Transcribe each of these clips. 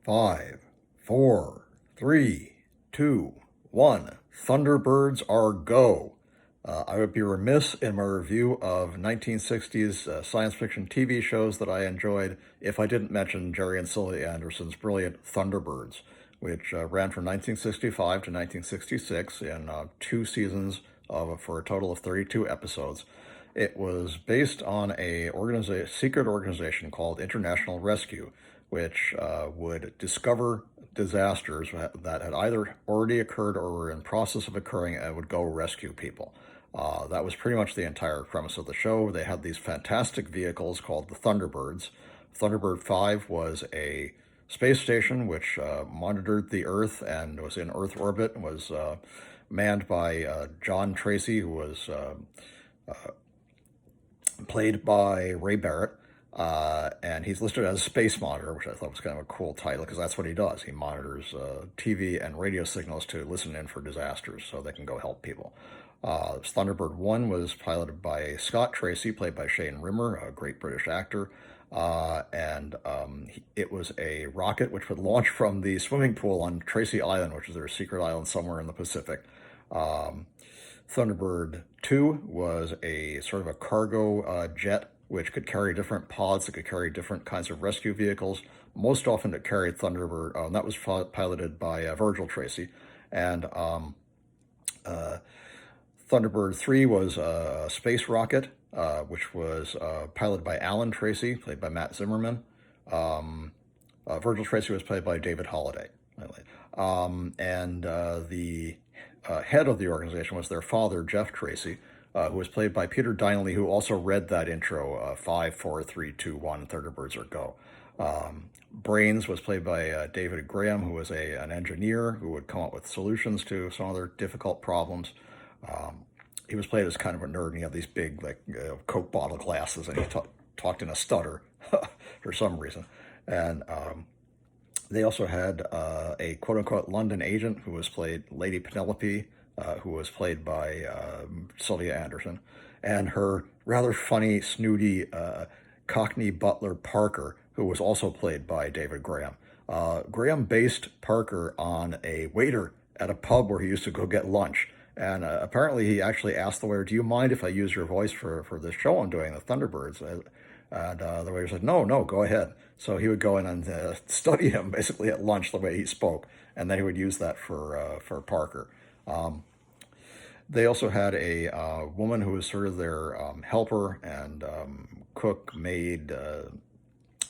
Five, four, three, two, one. Thunderbirds are go. I would be remiss in my review of 1960s science fiction TV shows that I enjoyed if I didn't mention Gerry and Sylvia Anderson's brilliant Thunderbirds, which ran from 1965 to 1966 in 2 seasons for a total of 32 episodes. It was based on a secret organization called International Rescue, which would discover disasters that had either already occurred or were in process of occurring and would go rescue people. That was pretty much the entire premise of the show. They had these fantastic vehicles called the Thunderbirds. Thunderbird 5 was a space station which monitored the Earth and was in Earth orbit and was manned by John Tracy, who was played by Ray Barrett. And he's listed as Space Monitor, which I thought was kind of a cool title because that's what he does. He monitors TV and radio signals to listen in for disasters so they can go help people. Thunderbird 1 was piloted by Scott Tracy, played by Shane Rimmer, a great British actor. It was a rocket which would launch from the swimming pool on Tracy Island, which is their secret island somewhere in the Pacific. Thunderbird 2 was a sort of a cargo jet which could carry different pods that could carry different kinds of rescue vehicles. Most often it carried Thunderbird, and that was piloted by Virgil Tracy. And Thunderbird 3 was a space rocket, which was piloted by Alan Tracy, played by Matt Zimmerman. Virgil Tracy was played by David Holliday. The head of the organization was their father, Jeff Tracy, who was played by Peter Dineley, who also read that intro, 5, 4, 3, 2, 1, Thunderbirds are go. Brains was played by David Graham, who was an engineer who would come up with solutions to some other difficult problems. He was played as kind of a nerd, and he had these big, Coke bottle glasses, and he talked in a stutter for some reason. And they also had a quote-unquote London agent who was played Lady Penelope, who was played by Sylvia Anderson, and her rather funny, snooty Cockney butler Parker, who was also played by David Graham. Graham based Parker on a waiter at a pub where he used to go get lunch. And apparently he actually asked the waiter, "Do you mind if I use your voice for this show I'm doing, the Thunderbirds?" And the waiter said, no, go ahead. So he would go in and study him basically at lunch, the way he spoke. And then he would use that for Parker. They also had a woman who was sort of their helper and cook, maid,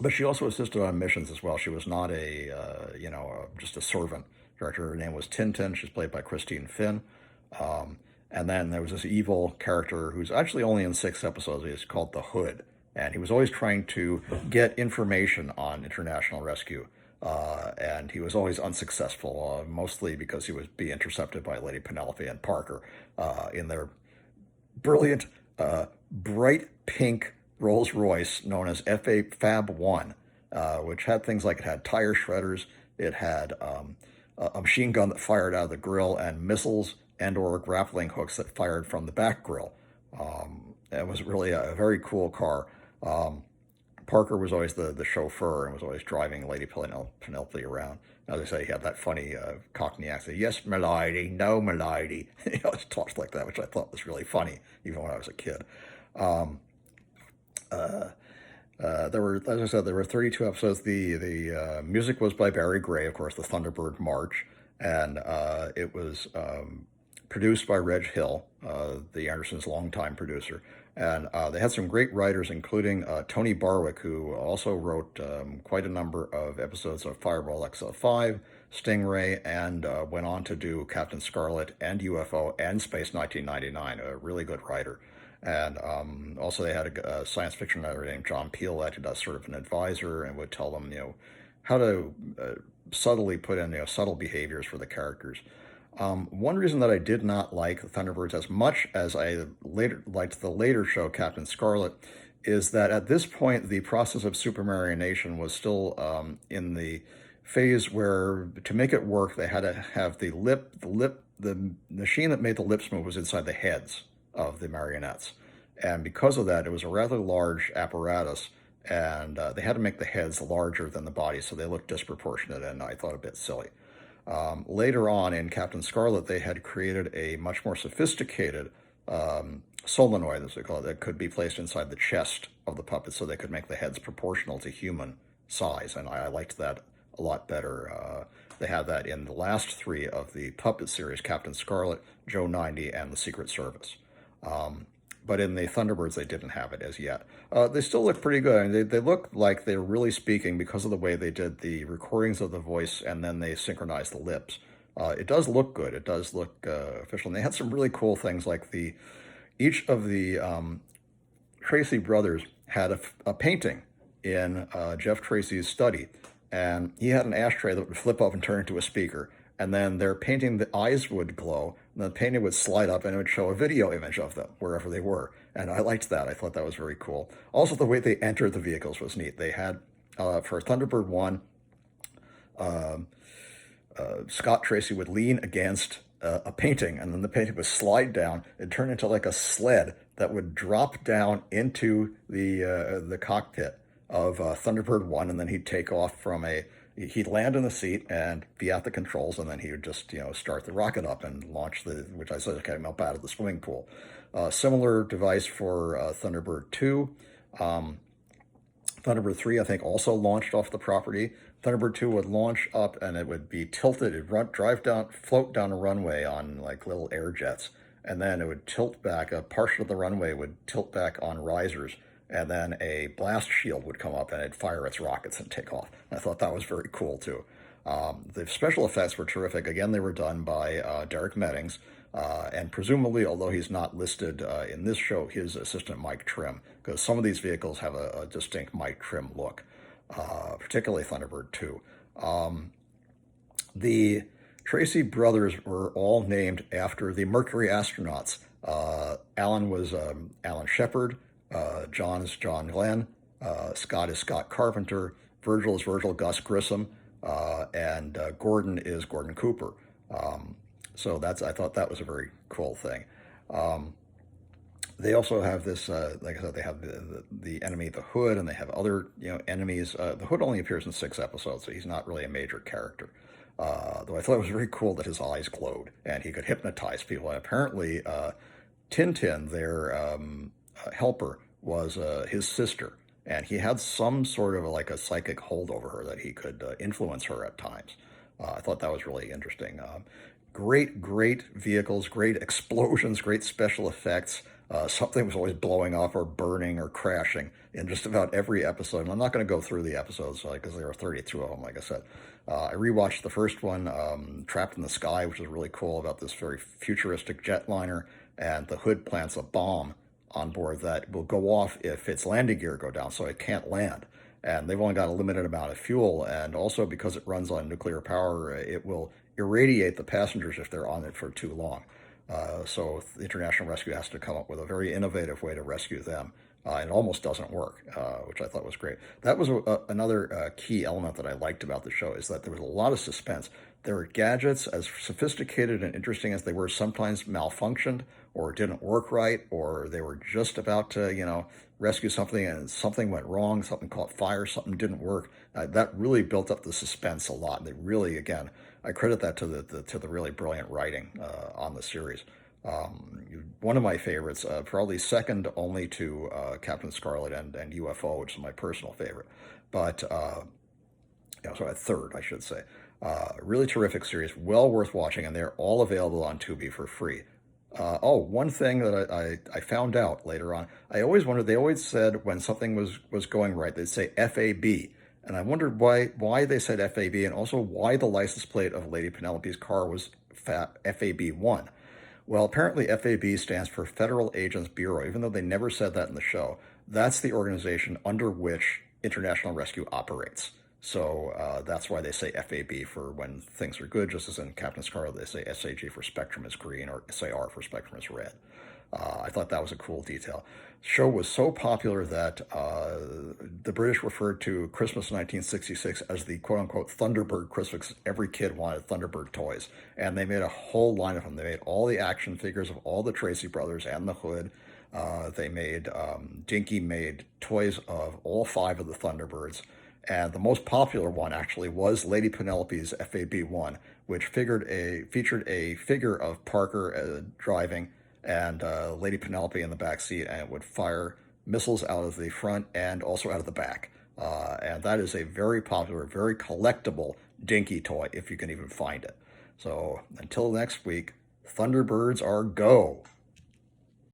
but she also assisted on missions as well. She was not just a servant director. Her name was Tintin. She's played by Christine Finn. And then there was this evil character who's actually only in 6 episodes. He's called the Hood. And he was always trying to get information on international rescue. And he was always unsuccessful, mostly because he would be intercepted by Lady Penelope and Parker in their brilliant, bright pink Rolls Royce known as FA Fab 1, which had things like it had tire shredders, it had a machine gun that fired out of the grill, and missiles and or grappling hooks that fired from the back grill. It was really a very cool car. Parker was always the chauffeur and was always driving Lady Penelope around. As I say, he had that funny Cockney accent. "Yes, m'lady, no, m'lady." He always talked like that, which I thought was really funny, even when I was a kid. As I said, there were 32 episodes. The music was by Barry Gray, of course, the Thunderbird March, and it was produced by Reg Hill, the Andersons' longtime producer. And they had some great writers, including Tony Barwick, who also wrote quite a number of episodes of Fireball XL5, Stingray, and went on to do Captain Scarlet and UFO and Space 1999, a really good writer. And also they had a science fiction writer named John Peel that was sort of an advisor and would tell them, how to subtly put in, subtle behaviors for the characters. One reason that I did not like the Thunderbirds as much as I liked the later show, Captain Scarlet, is that at this point, the process of Supermarionation was still in the phase where, to make it work, they had to have the machine that made the lips move was inside the heads of the marionettes. And because of that, it was a rather large apparatus and they had to make the heads larger than the body, so they looked disproportionate, and I thought a bit silly. Later on in Captain Scarlet, they had created a much more sophisticated solenoid, as they call it, that could be placed inside the chest of the puppet, so they could make the heads proportional to human size, and I liked that a lot better. They had that in the last three of the puppet series: Captain Scarlet, Joe 90, and the Secret Service. But in the Thunderbirds, they didn't have it as yet. They still look pretty good. I mean, they look like they're really speaking because of the way they did the recordings of the voice and then they synchronized the lips. It does look good. It does look official. And they had some really cool things like each of the Tracy brothers had a painting in Jeff Tracy's study, and he had an ashtray that would flip up and turn into a speaker. And then their painting, the eyes would glow, and the painting would slide up and it would show a video image of them wherever they were. And I liked that. I thought that was very cool. Also, the way they entered the vehicles was neat. They had, for Thunderbird 1, Scott Tracy would lean against a painting, and then the painting would slide down and turn into like a sled that would drop down into the cockpit of Thunderbird 1, and then he'd take off he'd land in the seat and be at the controls, and then he would just, start the rocket up and launch which I said came up out of the swimming pool. Similar device for Thunderbird 2. Thunderbird 3, I think, also launched off the property. Thunderbird 2 would launch up and it would be tilted. It'd float down a runway on like little air jets, and then it would tilt back. A portion of the runway would tilt back on risers, and then a blast shield would come up and it'd fire its rockets and take off. I thought that was very cool too. The special effects were terrific. Again, they were done by Derek Mettings, and presumably, although he's not listed in this show, his assistant Mike Trim, because some of these vehicles have a distinct Mike Trim look, particularly Thunderbird 2. The Tracy brothers were all named after the Mercury astronauts. Alan was Alan Shepard, John is John Glenn, Scott is Scott Carpenter, Virgil is Virgil Gus Grissom, and Gordon is Gordon Cooper. So I thought that was a very cool thing. They also have this, like I said, they have the enemy, the Hood, and they have other enemies. The Hood only appears in 6 episodes, so he's not really a major character. Though I thought it was very cool that his eyes glowed and he could hypnotize people. And apparently, Tintin, their helper, was his sister, and he had some sort of like a psychic hold over her that he could influence her at times. I thought that was really interesting. Great vehicles, great explosions, great special effects. Something was always blowing up or burning or crashing in just about every episode. And I'm not going to go through the episodes because there are 32 of them, like I said. I rewatched the first one, Trapped in the Sky, which is really cool, about this very futuristic jetliner, and the Hood plants a bomb on board that will go off if its landing gear go down, so it can't land. And they've only got a limited amount of fuel, and also because it runs on nuclear power, it will irradiate the passengers if they're on it for too long. So the International Rescue has to come up with a very innovative way to rescue them. It almost doesn't work, which I thought was great. That was another key element that I liked about the show, is that there was a lot of suspense. Their gadgets, as sophisticated and interesting as they were, sometimes malfunctioned or didn't work right, or they were just about to, rescue something and something went wrong, something caught fire, something didn't work. That really built up the suspense a lot. They really, again, I credit that to the really brilliant writing on the series. One of my favorites, probably second only to Captain Scarlet and UFO, which is my personal favorite, but sorry, third, I should say. Really terrific series, well worth watching, and they're all available on Tubi for free. One thing that I found out later on, I always wondered, they always said when something was going right, they'd say FAB. And I wondered why they said FAB, and also why the license plate of Lady Penelope's car was FAB1. Well, apparently FAB stands for Federal Agents Bureau, even though they never said that in the show. That's the organization under which International Rescue operates. So that's why they say FAB for when things are good, just as in Captain Scarlet, they say SAG for Spectrum is green, or SAR for Spectrum is red. I thought that was a cool detail. The show was so popular that the British referred to Christmas 1966 as the quote-unquote Thunderbird Christmas. Every kid wanted Thunderbird toys, and they made a whole line of them. They made all the action figures of all the Tracy brothers and the Hood. Dinky made toys of all 5 of the Thunderbirds, and the most popular one actually was Lady Penelope's FAB-1, which featured a figure of Parker driving and Lady Penelope in the back seat, and it would fire missiles out of the front and also out of the back. And that is a very popular, very collectible Dinky toy, if you can even find it. So until next week, Thunderbirds are go!